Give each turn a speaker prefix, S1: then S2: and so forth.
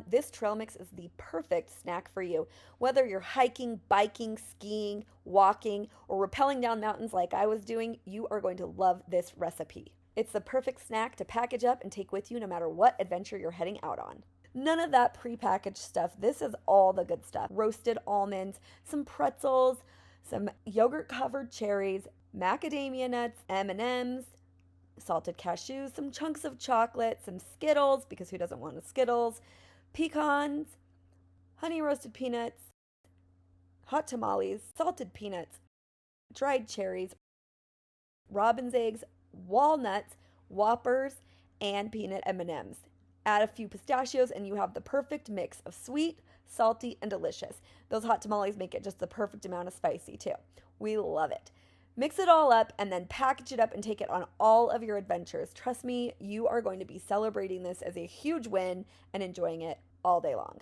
S1: This trail mix is the perfect snack for you. Whether you're hiking, biking, skiing, walking, or rappelling down mountains like I was doing, you are going to love this recipe. It's the perfect snack to package up and take with you no matter what adventure you're heading out on. None of that prepackaged stuff. This is all the good stuff. Roasted almonds, some pretzels, some yogurt covered cherries, macadamia nuts, M&Ms, salted cashews, some chunks of chocolate, some Skittles, because who doesn't want a Skittles, pecans, honey roasted peanuts, hot tamales, salted peanuts, dried cherries, robin's eggs, walnuts, whoppers, and peanut M&Ms. Add a few pistachios and you have the perfect mix of sweet, salty, and delicious. Those hot tamales make it just the perfect amount of spicy too. We love it. Mix it all up and then package it up and take it on all of your adventures. Trust me, you are going to be celebrating this as a huge win and enjoying it all day long.